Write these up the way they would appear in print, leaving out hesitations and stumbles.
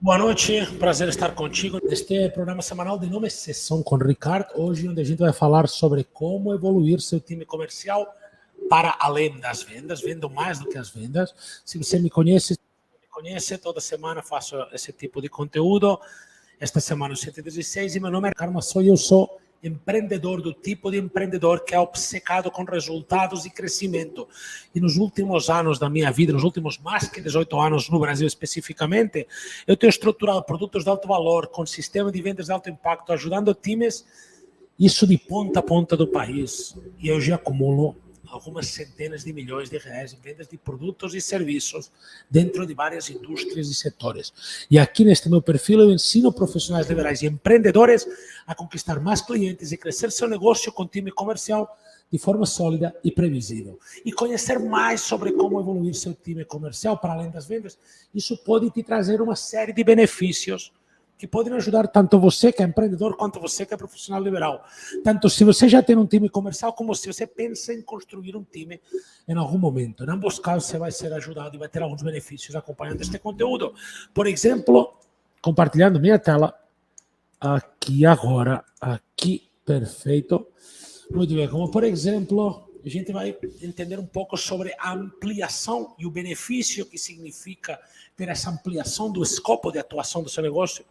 Boa noite, prazer estar contigo neste programa semanal de nome Sessão com Ricardo. Hoje, onde a gente vai falar sobre como evoluir seu time comercial para além das vendas, vendo mais do que as vendas. Se você me conhece, toda semana faço esse tipo de conteúdo. Esta semana é o 116 e meu nome é Ricardo Massoi e eu sou empreendedor, do tipo de empreendedor que é obcecado com resultados e crescimento. E nos últimos anos da minha vida, nos últimos mais que 18 anos no Brasil especificamente, eu tenho estruturado produtos de alto valor, com sistema de vendas de alto impacto, ajudando times, isso de ponta a ponta do país. E eu já acumulo algumas centenas de milhões de reais em vendas de produtos e serviços dentro de várias indústrias e setores. E aqui neste meu perfil eu ensino profissionais liberais e empreendedores a conquistar mais clientes e crescer seu negócio com time comercial de forma sólida e previsível. E conhecer mais sobre como evoluir seu time comercial para além das vendas, isso pode te trazer uma série de benefícios que podem ajudar tanto você que é empreendedor quanto você que é profissional liberal. Tanto se você já tem um time comercial como se você pensa em construir um time em algum momento. Em ambos os casos você vai ser ajudado e vai ter alguns benefícios acompanhando este conteúdo. Por exemplo, compartilhando minha tela aqui agora, aqui, perfeito. Muito bem, como por exemplo, a gente vai entender um pouco sobre a ampliação e o benefício que significa ter essa ampliação do escopo de atuação do seu negócio.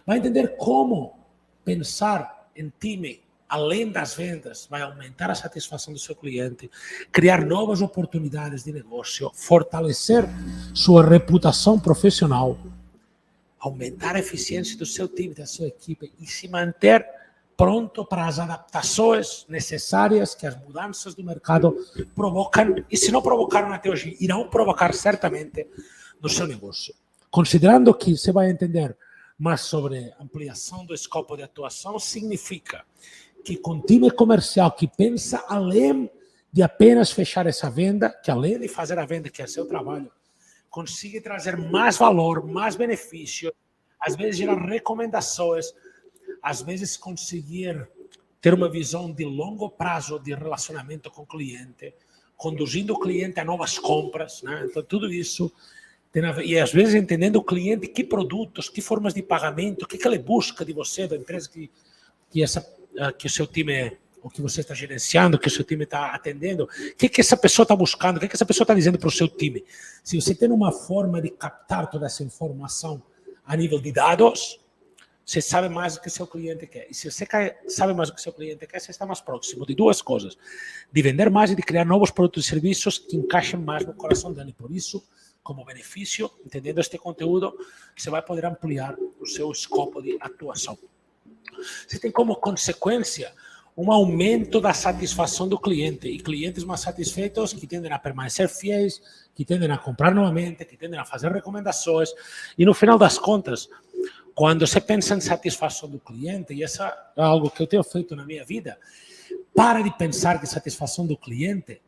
Vai entender como pensar em time além das vendas vai aumentar a satisfação do seu cliente, criar novas oportunidades de negócio, fortalecer sua reputação profissional, aumentar a eficiência do seu time, da sua equipe e se manter pronto para as adaptações necessárias que as mudanças do mercado provocam, e se não provocaram até hoje, irão provocar certamente no seu negócio. Considerando que você vai entender mais sobre ampliação do escopo de atuação, significa que com time comercial que pensa além de apenas fechar essa venda, que além de fazer a venda, que é seu trabalho, consiga trazer mais valor, mais benefício, às vezes gerar recomendações, às vezes conseguir ter uma visão de longo prazo de relacionamento com o cliente, conduzindo o cliente a novas compras, né? Então tudo isso e às vezes entendendo o cliente, que produtos, que formas de pagamento, o que ele busca de você, da empresa que o seu time, o que você está gerenciando, que o seu time está atendendo, o que essa pessoa está buscando, o que essa pessoa está dizendo para o seu time. Se você tem uma forma de captar toda essa informação a nível de dados, você sabe mais do que o seu cliente quer. E se você sabe mais do que o seu cliente quer, você está mais próximo de duas coisas: de vender mais e de criar novos produtos e serviços que encaixem mais no coração dele. Por isso, como benefício, entendendo este conteúdo, você vai poder ampliar o seu escopo de atuação. Você tem como consequência um aumento da satisfação do cliente, e clientes mais satisfeitos que tendem a permanecer fiéis, que tendem a comprar novamente, que tendem a fazer recomendações, e no final das contas, quando você pensa em satisfação do cliente, e isso é algo que eu tenho feito na minha vida, para de pensar que satisfação do cliente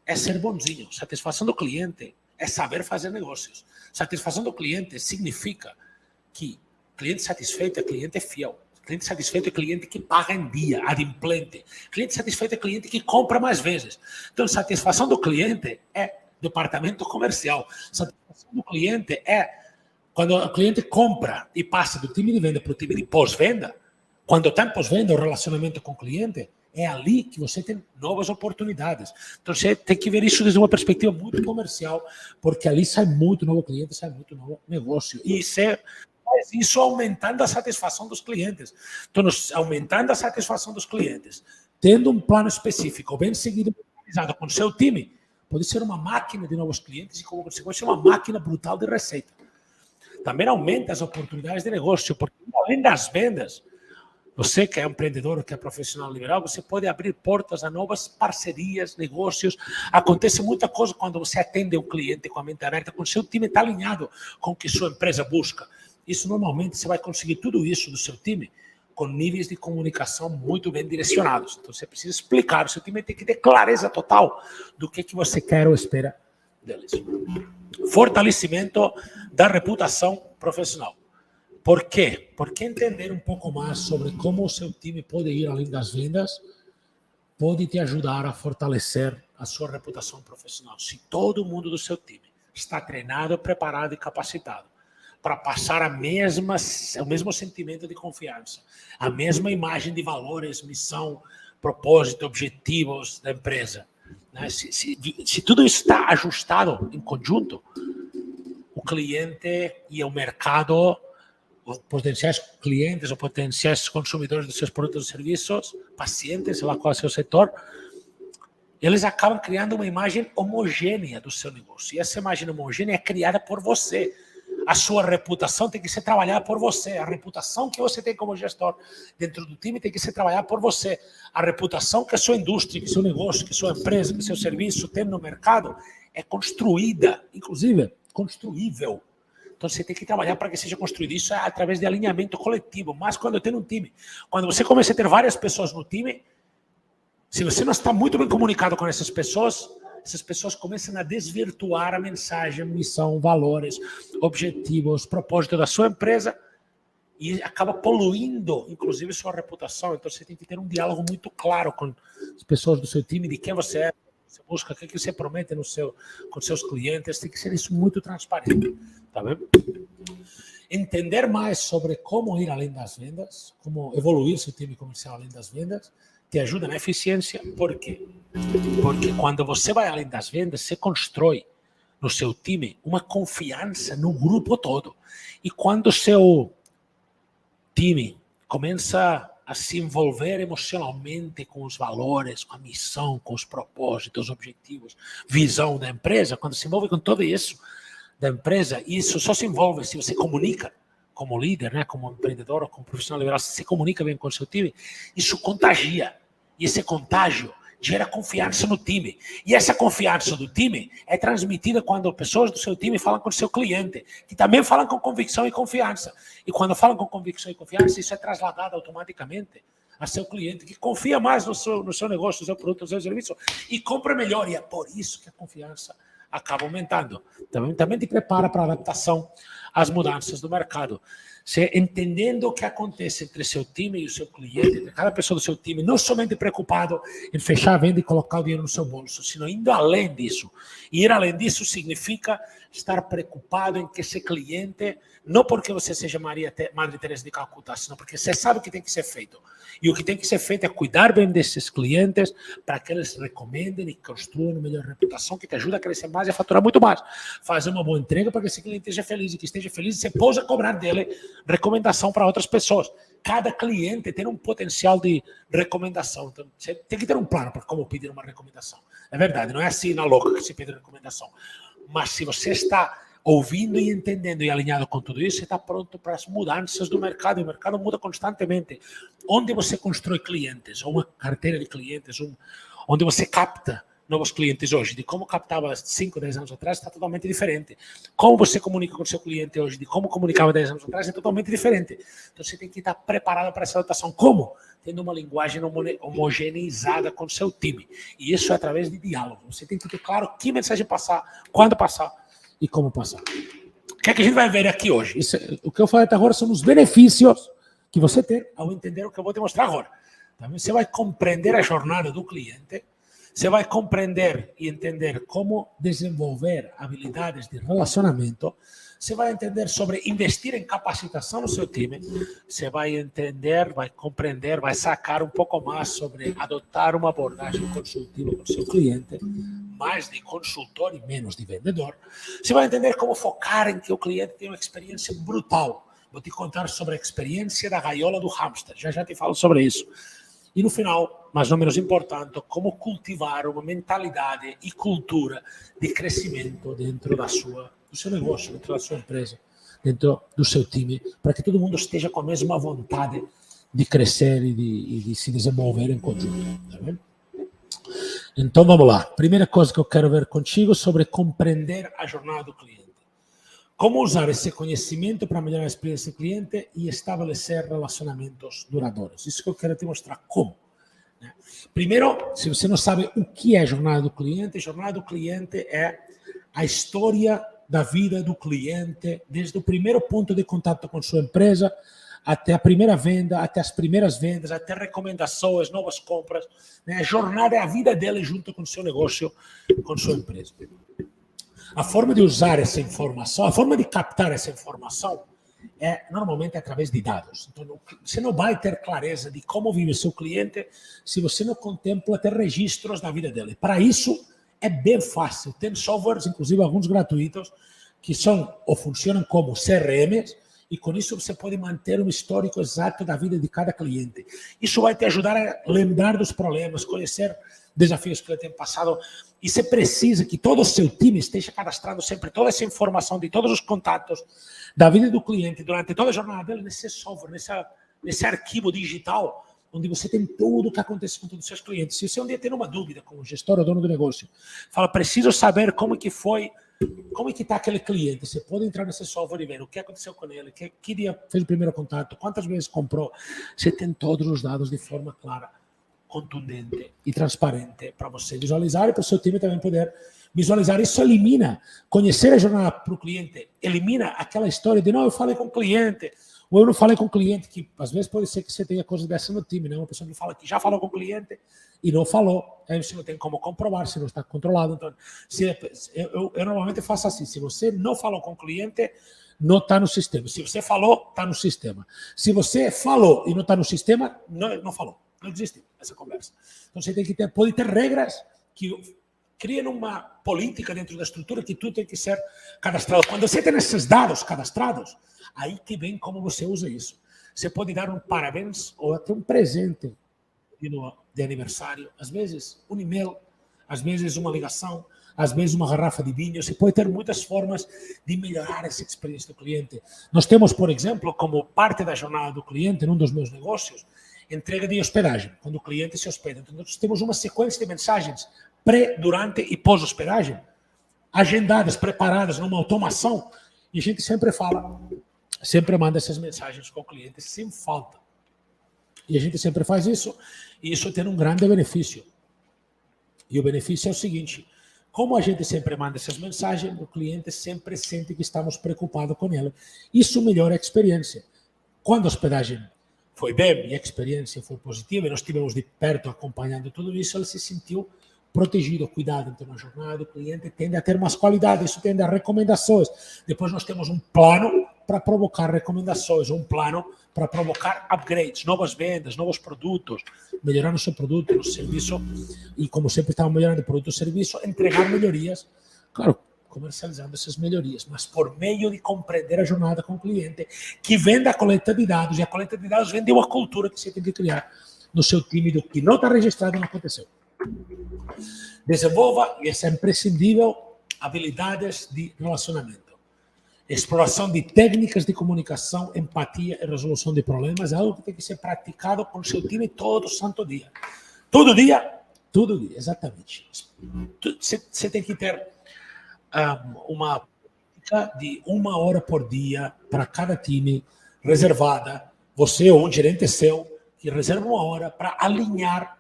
é ser bonzinho. Satisfação do cliente é saber fazer negócios. Satisfação do cliente significa que cliente satisfeito é cliente fiel. Cliente satisfeito é cliente que paga em dia, adimplente. Cliente satisfeito é cliente que compra mais vezes. Então, satisfação do cliente é departamento comercial. Satisfação do cliente é quando o cliente compra e passa do time de venda para o time de pós-venda. Quando está em pós-venda, o relacionamento com o cliente, é ali que você tem novas oportunidades. Então, você tem que ver isso desde uma perspectiva muito comercial, porque ali sai muito novo cliente, sai muito novo negócio. E você faz isso aumentando a satisfação dos clientes. Então, aumentando a satisfação dos clientes, tendo um plano específico, bem seguido, organizado com o seu time, pode ser uma máquina de novos clientes e, como consequência, uma máquina brutal de receita. Também aumenta as oportunidades de negócio, porque além das vendas, você que é empreendedor, que é profissional liberal, você pode abrir portas a novas parcerias, negócios. Acontece muita coisa quando você atende um cliente com a mente aberta, quando o seu time está alinhado com o que sua empresa busca. Isso normalmente você vai conseguir tudo isso do seu time com níveis de comunicação muito bem direcionados. Então você precisa explicar, o seu time tem que ter clareza total do que você quer ou espera deles. Fortalecimento da reputação profissional. Por quê? Porque entender um pouco mais sobre como o seu time pode ir além das vendas pode te ajudar a fortalecer a sua reputação profissional. Se todo mundo do seu time está treinado, preparado e capacitado para passar o mesmo sentimento de confiança, a mesma imagem de valores, missão, propósito, objetivos da empresa. Né? Se tudo está ajustado em conjunto, o cliente e o mercado, os potenciais clientes ou potenciais consumidores dos seus produtos e serviços, pacientes, sei lá qual é o seu setor, eles acabam criando uma imagem homogênea do seu negócio. E essa imagem homogênea é criada por você. A sua reputação tem que ser trabalhada por você. A reputação que você tem como gestor dentro do time tem que ser trabalhada por você. A reputação que a sua indústria, que o seu negócio, que a sua empresa, que o seu serviço tem no mercado é construída, inclusive construível. Então você tem que trabalhar para que seja construído. Isso é através de alinhamento coletivo. Mas quando tem um time, quando você começa a ter várias pessoas no time, se você não está muito bem comunicado com essas pessoas começam a desvirtuar a mensagem, missão, valores, objetivos, propósito da sua empresa e acaba poluindo, inclusive, sua reputação. Então, você tem que ter um diálogo muito claro com as pessoas do seu time, de quem você é, você busca, o que você promete com seus clientes. Tem que ser isso muito transparente. Tá vendo? Entender mais sobre como ir além das vendas, como evoluir seu time comercial além das vendas, te ajuda na eficiência. Por quê? Porque quando você vai além das vendas, você constrói no seu time uma confiança no grupo todo. E quando o seu time começa a se envolver emocionalmente com os valores, com a missão, com os propósitos, os objetivos, visão da empresa, quando se envolve com tudo isso da empresa, isso só se envolve se você comunica como líder, né, como empreendedor ou como profissional liberal, se comunica bem com o seu time, isso contagia. E esse contágio gera confiança no time. E essa confiança do time é transmitida quando pessoas do seu time falam com o seu cliente, que também falam com convicção e confiança. E quando falam com convicção e confiança, isso é trasladado automaticamente a seu cliente, que confia mais no seu negócio, no seu produto, no seu serviço, e compra melhor. E é por isso que a confiança acaba aumentando. Também te prepara para a adaptação às mudanças do mercado. Você entendendo o que acontece entre seu time e o seu cliente, entre cada pessoa do seu time, não somente preocupado em fechar a venda e colocar o dinheiro no seu bolso, sino indo além disso. E ir além disso significa estar preocupado em que esse cliente, não porque você seja Madre Teresa de Calcutá, senão porque você sabe o que tem que ser feito. E o que tem que ser feito é cuidar bem desses clientes para que eles recomendem e construam uma melhor reputação que te ajuda a crescer mais e a faturar muito mais. Fazer uma boa entrega para que esse cliente esteja feliz e que esteja feliz e você pode cobrar dele recomendação para outras pessoas. Cada cliente tem um potencial de recomendação. Então, você tem que ter um plano para como pedir uma recomendação. É verdade, não é assim na louca que se pede recomendação. Mas se você está ouvindo e entendendo e alinhado com tudo isso, você está pronto para as mudanças do mercado. O mercado muda constantemente. Onde você constrói clientes, ou uma carteira de clientes, onde você capta novos clientes hoje, de como captava 5, 10 anos atrás, está totalmente diferente. Como você comunica com o seu cliente hoje, de como comunicava 10 anos atrás, é totalmente diferente. Então você tem que estar preparado para essa adaptação. Como? Tendo uma linguagem homogeneizada com o seu time. E isso é através de diálogo. Você tem que ter claro que mensagem passar, quando passar e como passar. O que é que a gente vai ver aqui hoje? O que eu falei até agora são os benefícios que você tem ao entender o que eu vou te mostrar agora. Também você vai compreender a jornada do cliente. Você vai compreender e entender como desenvolver habilidades de relacionamento. Você vai entender sobre investir em capacitação no seu time. Você vai entender, vai compreender, vai sacar um pouco mais sobre adotar uma abordagem consultiva com o seu cliente, mais de consultor e menos de vendedor. Você vai entender como focar em que o cliente tenha uma experiência brutal. Vou te contar sobre a experiência da gaiola do hamster. Já te falo sobre isso. E no final, mas não menos importante, como cultivar uma mentalidade e cultura de crescimento dentro do seu negócio, dentro da sua empresa, dentro do seu time, para que todo mundo esteja com a mesma vontade de crescer e de se desenvolver em conjunto. Tá vendo? Então vamos lá. Primeira coisa que eu quero ver contigo sobre compreender a jornada do cliente. Como usar esse conhecimento para melhorar a experiência do cliente e estabelecer relacionamentos duradouros. Isso que eu quero te mostrar como. Né? Primeiro, se você não sabe o que é jornada do cliente é a história da vida do cliente, desde o primeiro ponto de contato com sua empresa, até a primeira venda, até as primeiras vendas, até recomendações, novas compras. Né? A jornada é a vida dele junto com o seu negócio, com sua empresa. A forma de usar essa informação, a forma de captar essa informação é normalmente através de dados. Então, você não vai ter clareza de como vive o seu cliente se você não contempla ter registros da vida dele. Para isso, é bem fácil. Tem softwares, inclusive alguns gratuitos, que são ou funcionam como CRMs, e com isso você pode manter um histórico exato da vida de cada cliente. Isso vai te ajudar a lembrar dos problemas, conhecer desafios que ele tem passado. E você precisa que todo o seu time esteja cadastrando sempre toda essa informação de todos os contatos da vida do cliente durante toda a jornada dele nesse software, nesse arquivo digital, onde você tem tudo o que acontece com todos os seus clientes. Se você um dia tem uma dúvida como gestor ou dono do negócio, fala, preciso saber como que foi, como é que está aquele cliente. Você pode entrar nesse software e ver o que aconteceu com ele, que dia fez o primeiro contato, quantas vezes comprou. Você tem todos os dados de forma clara, contundente e transparente para você visualizar e para o seu time também poder visualizar. Isso elimina, conhecer a jornada para o cliente, elimina aquela história de não, eu falei com o cliente, ou eu não falei com o cliente, que às vezes pode ser que você tenha coisas dessas no time, né? Uma pessoa que fala que já falou com o cliente e não falou, aí você não tem como comprovar, se não está controlado. Então, eu normalmente faço assim, se você não falou com o cliente, não está no sistema. Se você falou, está no sistema. Se você falou e não está no sistema, não falou. Não existe essa conversa. Então você tem que pode ter regras que criam uma política dentro da estrutura que tudo tem que ser cadastrado. Quando você tem esses dados cadastrados, aí que vem como você usa isso. Você pode dar um parabéns ou até um presente de aniversário, às vezes um e-mail, às vezes uma ligação, às vezes uma garrafa de vinho. Você pode ter muitas formas de melhorar essa experiência do cliente. Nós temos, por exemplo, como parte da jornada do cliente, num dos meus negócios, entrega de hospedagem, quando o cliente se hospeda. Então, nós temos uma sequência de mensagens pré, durante e pós-hospedagem, agendadas, preparadas numa automação, e a gente sempre fala, sempre manda essas mensagens com o cliente, sem falta. E a gente sempre faz isso, e isso tem um grande benefício. E o benefício é o seguinte, como a gente sempre manda essas mensagens, o cliente sempre sente que estamos preocupados com ele. Isso melhora a experiência. Quando a hospedagem foi bem e a experiência foi positiva e nós estivemos de perto acompanhando tudo isso, ele se sentiu protegido, cuidado. Então, na jornada do cliente tende a ter mais qualidade, isso tende a recomendações. Depois nós temos um plano para provocar recomendações, um plano para provocar upgrades, novas vendas, novos produtos, melhorar nosso produto, nosso serviço, e como sempre estamos melhorando o produto e o serviço, entregar melhorias, claro, comercializando essas melhorias, mas por meio de compreender a jornada com o cliente, que vem da coleta de dados, e a coleta de dados vem de uma cultura que você tem que criar no seu time do que não está registrado não aconteceu. Desenvolva, e isso é imprescindível, habilidades de relacionamento. Exploração de técnicas de comunicação, empatia e resolução de problemas é algo que tem que ser praticado com o seu time todo santo dia. Todo dia, exatamente. Você tem que ter uma política de 1 hora por dia para cada time reservada, você ou um gerente seu, que reserva 1 hora para alinhar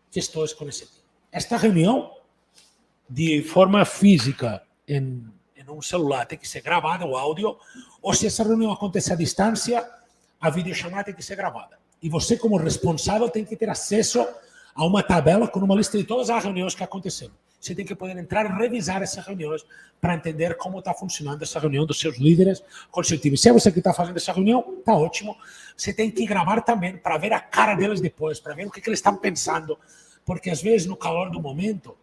questões com esse time. Esta reunião, de forma física, em um celular, tem que ser gravada o áudio, ou se essa reunião acontecer à distância, a videochamada tem que ser gravada. E você, como responsável, tem que ter acesso a uma tabela com uma lista de todas as reuniões que aconteceram. Você tem que poder entrar e revisar essas reuniões para entender como está funcionando essa reunião dos seus líderes com o seu time. Se é você que está fazendo essa reunião, está ótimo. Você tem que gravar também para ver a cara deles depois, para ver o que eles estão pensando. Porque, às vezes, no calor do momento,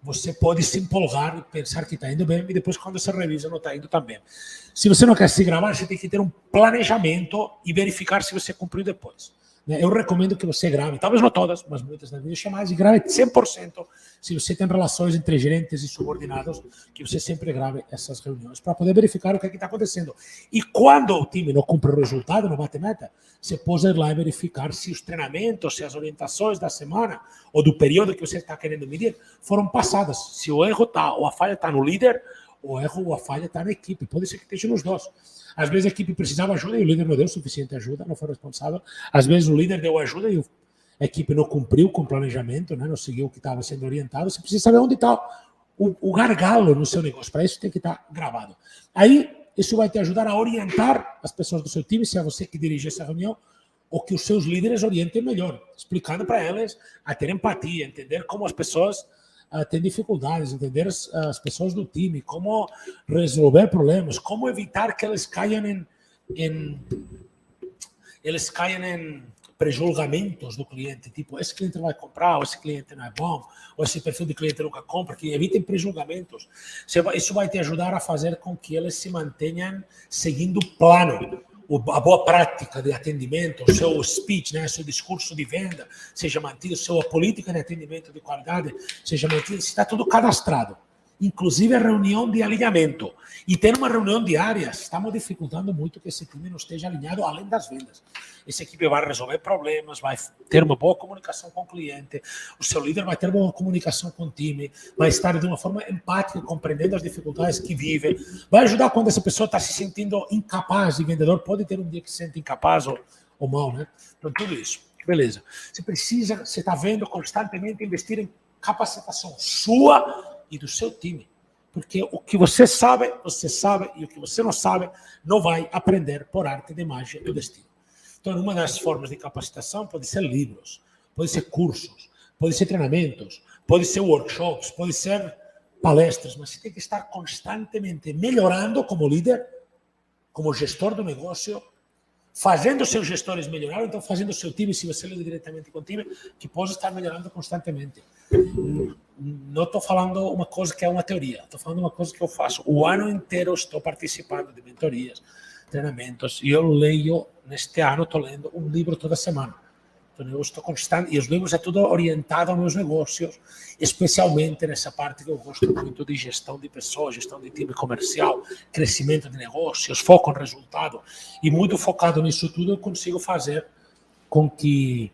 você pode se empolgar e pensar que está indo bem e depois, quando você revisa, não está indo tão bem. Se você não quer se gravar, você tem que ter um planejamento e verificar se você cumpriu depois. Eu recomendo que você grave, talvez não todas, mas muitas das videochamadas, e grave 100% se você tem relações entre gerentes e subordinados, que você sempre grave essas reuniões para poder verificar o que está acontecendo. E quando o time não cumpre o resultado, não bate meta, você pode ir lá e verificar se os treinamentos, se as orientações da semana ou do período que você está querendo medir foram passadas. Se o erro está, ou a falha está no líder, o erro ou a falha está na equipe. Pode ser que esteja nos dois. Às vezes a equipe precisava ajuda e o líder não deu suficiente ajuda, não foi responsável. Às vezes o líder deu ajuda e a equipe não cumpriu com o planejamento, né? Não seguiu o que estava sendo orientado. Você precisa saber onde está o gargalo no seu negócio. Para isso tem que estar gravado. Aí isso vai te ajudar a orientar as pessoas do seu time, se é você que dirige essa reunião, ou que os seus líderes orientem melhor, explicando para elas a ter empatia, entender como as pessoas tem dificuldades, entender as pessoas do time, como resolver problemas, como evitar que eles caiam em prejulgamentos do cliente, tipo, esse cliente não vai comprar, ou esse cliente não é bom, ou esse perfil de cliente nunca compra, que evitem prejulgamentos. Isso vai te ajudar a fazer com que eles se mantenham seguindo o plano, a boa prática de atendimento, o seu speech, né, seu discurso de venda seja mantido, sua política de atendimento de qualidade seja mantida, está tudo cadastrado. Inclusive a reunião de alinhamento. E ter uma reunião diária estamos dificultando muito que esse time não esteja alinhado além das vendas. Essa equipe vai resolver problemas, vai ter uma boa comunicação com o cliente, o seu líder vai ter boa comunicação com o time, vai estar de uma forma empática, compreendendo as dificuldades que vive, vai ajudar quando essa pessoa está se sentindo incapaz, e vendedor pode ter um dia que se sente incapaz ou mal, né? Então, tudo isso. Beleza. Você está vendo constantemente investir em capacitação sua e do seu time. Porque o que você sabe, e o que você não sabe, não vai aprender por arte de magia do destino. Então, uma das formas de capacitação pode ser livros, pode ser cursos, pode ser treinamentos, pode ser workshops, pode ser palestras, mas você tem que estar constantemente melhorando como líder, como gestor do negócio, fazendo os seus gestores melhorar, então fazendo o seu time, se você lida diretamente com o time, que pode estar melhorando constantemente. Não estou falando uma coisa que é uma teoria, estou falando uma coisa que eu faço. O ano inteiro estou participando de mentorias, treinamentos, e eu leio, neste ano estou lendo um livro toda semana. Então eu estou constante, e os livros é tudo orientado aos meus negócios, especialmente nessa parte que eu gosto muito de gestão de pessoas, gestão de time comercial, crescimento de negócios, foco no resultado, e muito focado nisso tudo eu consigo fazer com que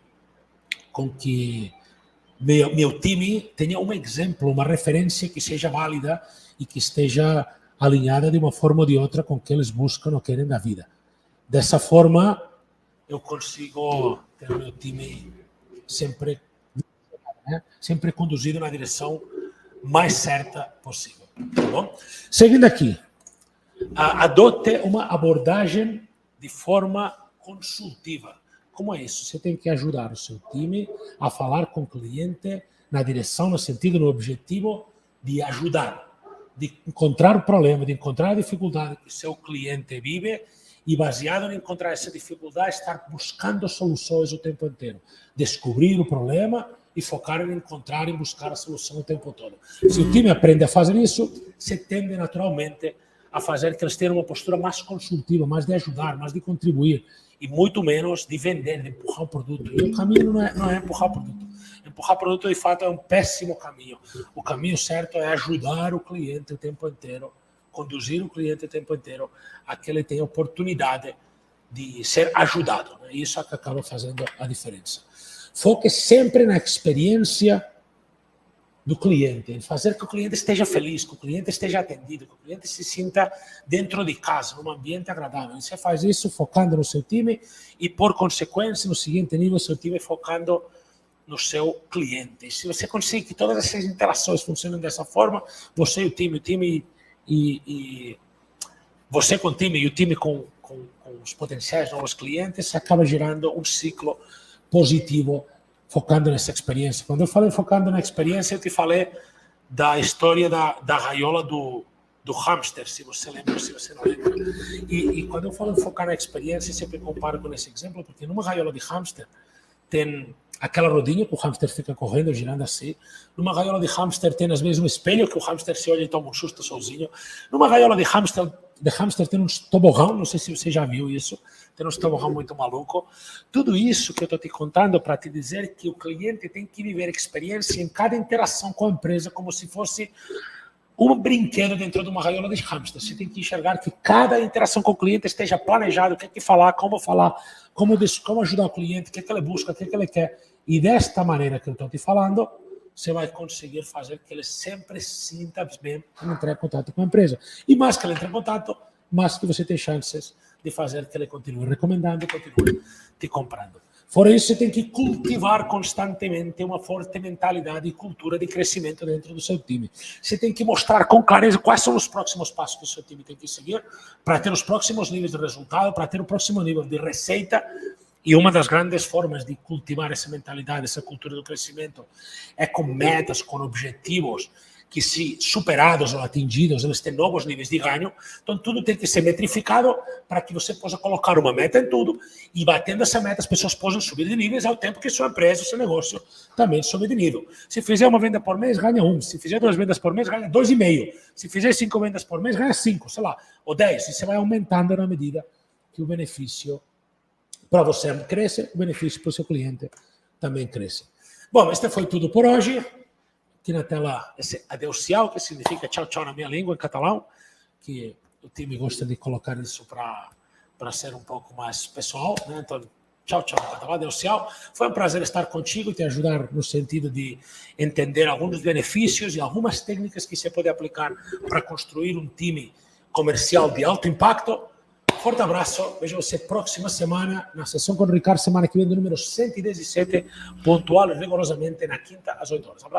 meu time tenha um exemplo, uma referência que seja válida e que esteja alinhada de uma forma ou de outra com o que eles buscam ou querem da vida. Dessa forma, eu consigo ter o meu time sempre conduzido na direção mais certa possível. Tá bom? Seguindo aqui, adote uma abordagem de forma consultiva. Como é isso? Você tem que ajudar o seu time a falar com o cliente na direção, no sentido, no objetivo de ajudar, de encontrar o problema, de encontrar a dificuldade que o seu cliente vive e, baseado em encontrar essa dificuldade, estar buscando soluções o tempo inteiro. Descobrir o problema e focar em encontrar e buscar a solução o tempo todo. Se o time aprende a fazer isso, você tende naturalmente a fazer que eles tenham uma postura mais consultiva, mais de ajudar, mais de contribuir, e muito menos de vender, de empurrar o produto. E o caminho não é empurrar o produto. Empurrar o produto, de fato, é um péssimo caminho. O caminho certo é ajudar o cliente o tempo inteiro, conduzir o cliente o tempo inteiro a que ele tenha oportunidade de ser ajudado. Né? Isso é que acaba fazendo a diferença. Foque sempre na experiência do cliente, em fazer que o cliente esteja feliz, que o cliente esteja atendido, que o cliente se sinta dentro de casa, num ambiente agradável. E você faz isso focando no seu time e, por consequência, no seguinte nível, seu time focando no seu cliente. E se você conseguir que todas essas interações funcionem dessa forma, você e o time e você com o time e o time com os potenciais novos clientes, acaba gerando um ciclo positivo focando nessa experiência. Quando eu falei focando na experiência, eu te falei da história da gaiola do hamster, se você lembra, se você não lembra. E quando eu falo focar na experiência, eu sempre comparo com esse exemplo, porque numa gaiola de hamster tem aquela rodinha que o hamster fica correndo, girando assim. Numa gaiola de hamster tem, às vezes, um espelho que o hamster se olha e toma um susto sozinho. Numa gaiola de hamster tem uns tobogão, não sei se você já viu isso, tem uns tobogão muito maluco. Tudo isso que eu estou te contando para te dizer que o cliente tem que viver experiência em cada interação com a empresa como se fosse um brinquedo dentro de uma gaiola de hamster. Você tem que enxergar que cada interação com o cliente esteja planejado, o que é que falar, como ajudar o cliente, o que é que ele busca, o que é que ele quer. E desta maneira que eu estou te falando, você vai conseguir fazer que ele sempre sinta bem quando entrar em contato com a empresa. E mais que ele entre em contato, mais que você tem chances de fazer que ele continue recomendando e continue te comprando. Fora isso, você tem que cultivar constantemente uma forte mentalidade e cultura de crescimento dentro do seu time. Você tem que mostrar com clareza quais são os próximos passos que o seu time tem que seguir para ter os próximos níveis de resultado, para ter o próximo nível de receita E uma das grandes formas de cultivar essa mentalidade, essa cultura do crescimento, é com metas, com objetivos que, se superados ou atingidos, eles têm novos níveis de ganho. Então, tudo tem que ser metrificado para que você possa colocar uma meta em tudo e, batendo essa meta, as pessoas possam subir de níveis ao tempo que sua empresa, seu negócio também sobe de nível. Se fizer uma venda por mês, ganha 1. Se fizer 2 vendas por mês, ganha 2,5. Se fizer 5 vendas por mês, ganha 5, sei lá, ou 10. E você vai aumentando na medida que o benefício para você cresce, o benefício para o seu cliente também cresce. Bom, este foi tudo por hoje. Aqui na tela, esse adeus-ciao, que significa tchau, tchau na minha língua, em catalão, que o time gosta de colocar isso para ser um pouco mais pessoal, né? Então, tchau, tchau no catalão, adeus-ciao. Foi um prazer estar contigo e te ajudar no sentido de entender alguns dos benefícios e algumas técnicas que você pode aplicar para construir um time comercial de alto impacto. Forte abraço, vejo você próxima semana na sessão com o Ricardo, semana que vem, do número 117, pontual e rigorosamente na quinta às 8 horas. Abraço.